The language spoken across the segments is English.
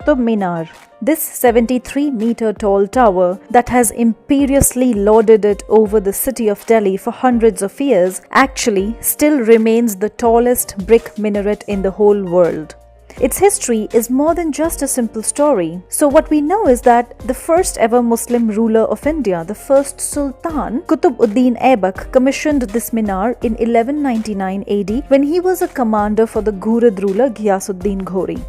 Qutub Minar. This 73-meter tall tower that has imperiously lorded it over the city of Delhi for hundreds of years actually still remains the tallest brick minaret in the whole world. Its history is more than just a simple story. So what we know is that the first ever Muslim ruler of India, the first Sultan, Qutb-ud-din Aibak, commissioned this minar in 1199 AD when he was a commander for the Ghurid ruler Ghiyasuddin Ghori.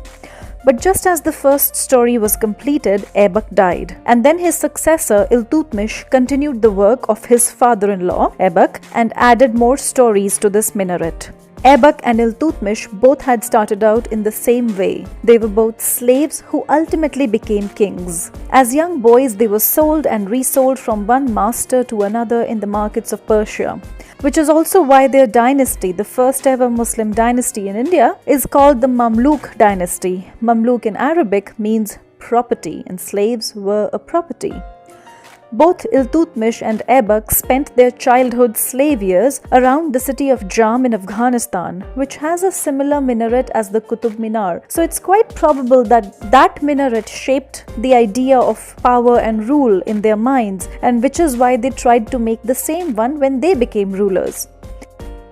But just as the first story was completed, Aibak died. And then his successor, Iltutmish, continued the work of his father-in-law, Aibak, and added more stories to this minaret. Aibak and Iltutmish both had started out in the same way. They were both slaves who ultimately became kings. As young boys, they were sold and resold from one master to another in the markets of Persia, which is also why their dynasty, the first ever Muslim dynasty in India, is called the Mamluk dynasty. Mamluk in Arabic means property, and slaves were a property. Both Iltutmish and Aibak spent their childhood slave years around the city of Jam in Afghanistan, which has a similar minaret as the Qutub Minar. So it's quite probable that that minaret shaped the idea of power and rule in their minds, and which is why they tried to make the same one when they became rulers.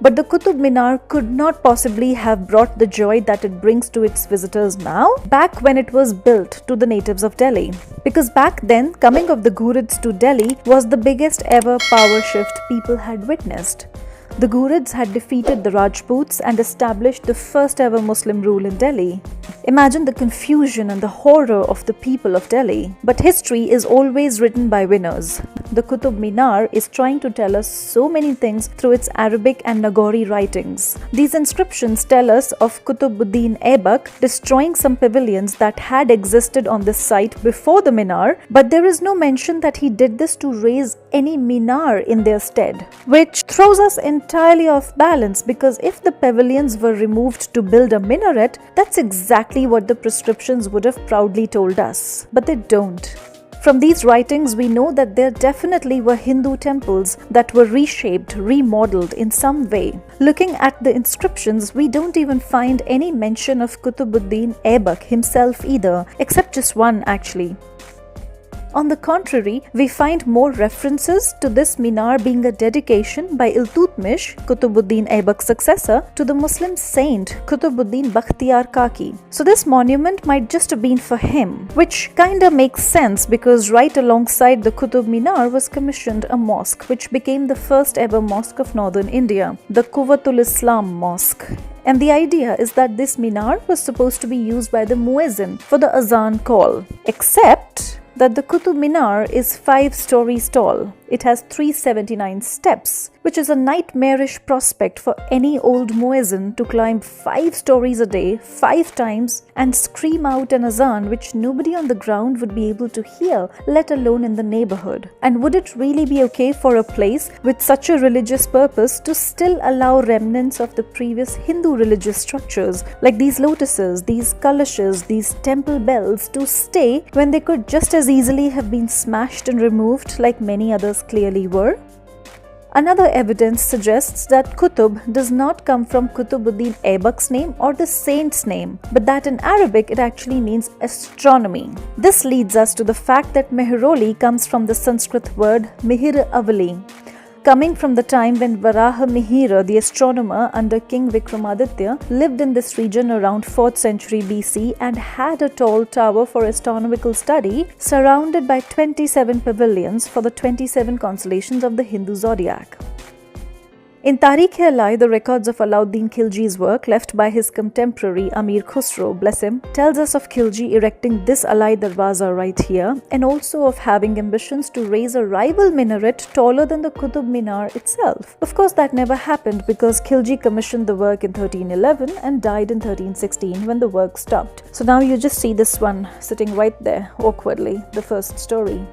But the Qutub Minar could not possibly have brought the joy that it brings to its visitors now, back when it was built to the natives of Delhi. Because back then, coming of the Ghurids to Delhi was the biggest ever power shift people had witnessed. The Ghurids had defeated the Rajputs and established the first ever Muslim rule in Delhi. Imagine the confusion and the horror of the people of Delhi. But history is always written by winners. The Qutub Minar is trying to tell us so many things through its Arabic and Nagori writings. These inscriptions tell us of Qutb-ud-din Aibak destroying some pavilions that had existed on this site before the Minar, but there is no mention that he did this to raise any Minar in their stead, which throws us entirely off balance, because if the pavilions were removed to build a minaret, that's exactly what the prescriptions would have proudly told us. But they don't. From these writings, we know that there definitely were Hindu temples that were reshaped, remodeled in some way. Looking at the inscriptions, we don't even find any mention of Qutb-ud-din Aibak himself either, except just one actually. On the contrary, we find more references to this minar being a dedication by Iltutmish, Qutb-ud-din Aibak's successor, to the Muslim saint Qutb-ud-din Bakhtiyar Kaki. So this monument might just have been for him, which kinda makes sense because right alongside the Qutub Minar was commissioned a mosque which became the first ever mosque of northern India, the Quwwat-ul-Islam Mosque. And the idea is that this minar was supposed to be used by the muezzin for the azan call, except that the Qutub Minar is 5 stories tall. It has 379 steps, which is a nightmarish prospect for any old muezzin to climb 5 stories a day, 5 times, and scream out an azan which nobody on the ground would be able to hear, let alone in the neighborhood. And would it really be okay for a place with such a religious purpose to still allow remnants of the previous Hindu religious structures, like these lotuses, these kalashes, these temple bells, to stay when they could just as easily have been smashed and removed like many others clearly were? Another evidence suggests that Qutub does not come from Qutb-ud-din Aibak's name or the saint's name, but that in Arabic it actually means astronomy. This leads us to the fact that Mehroli comes from the Sanskrit word Mihir Avali, coming from the time when Varaha Mihira, the astronomer under King Vikramaditya, lived in this region around 4th century BC and had a tall tower for astronomical study surrounded by 27 pavilions for the 27 constellations of the Hindu zodiac. In Tarikh-e-Alai, the records of Alauddin Khilji's work left by his contemporary Amir Khusro, bless him, tells us of Khilji erecting this Alai Darwaza right here, and also of having ambitions to raise a rival minaret taller than the Qutub Minar itself. Of course, that never happened because Khilji commissioned the work in 1311 and died in 1316 when the work stopped. So now you just see this one sitting right there, awkwardly, the first story.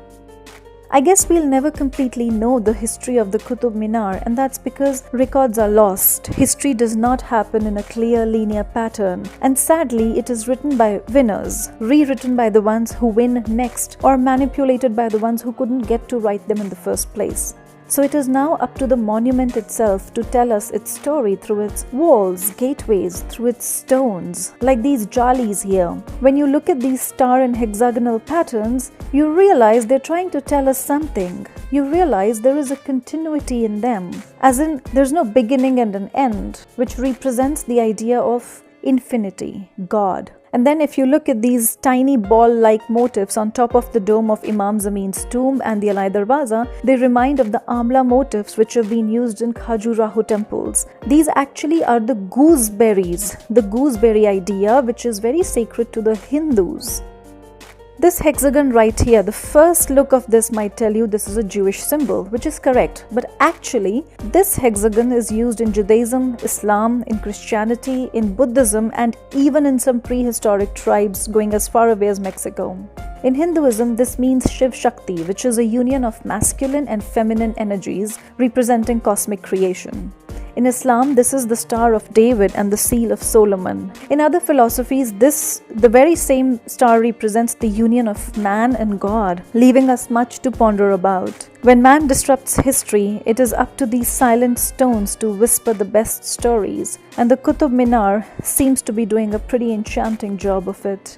I guess we'll never completely know the history of the Qutub Minar, and that's because records are lost. History does not happen in a clear linear pattern, and sadly it is written by winners, rewritten by the ones who win next, or manipulated by the ones who couldn't get to write them in the first place. So it is now up to the monument itself to tell us its story through its walls, gateways, through its stones, like these jalis here. When you look at these star and hexagonal patterns, you realize they're trying to tell us something. You realize there is a continuity in them, as in there's no beginning and an end, which represents the idea of infinity, God. And then if you look at these tiny ball-like motifs on top of the dome of Imam Zameen's tomb and the Alai Darwaza, they remind of the amla motifs which have been used in Khajuraho temples. These actually are the gooseberries, the gooseberry idea, which is very sacred to the Hindus. This hexagon right here, the first look of this might tell you this is a Jewish symbol, which is correct. But actually, this hexagon is used in Judaism, Islam, in Christianity, in Buddhism, and even in some prehistoric tribes going as far away as Mexico. In Hinduism, this means Shiv Shakti, which is a union of masculine and feminine energies representing cosmic creation. In Islam, this is the Star of David and the Seal of Solomon. In other philosophies, the very same star represents the union of man and God, leaving us much to ponder about. When man disrupts history, it is up to these silent stones to whisper the best stories, and the Qutub Minar seems to be doing a pretty enchanting job of it.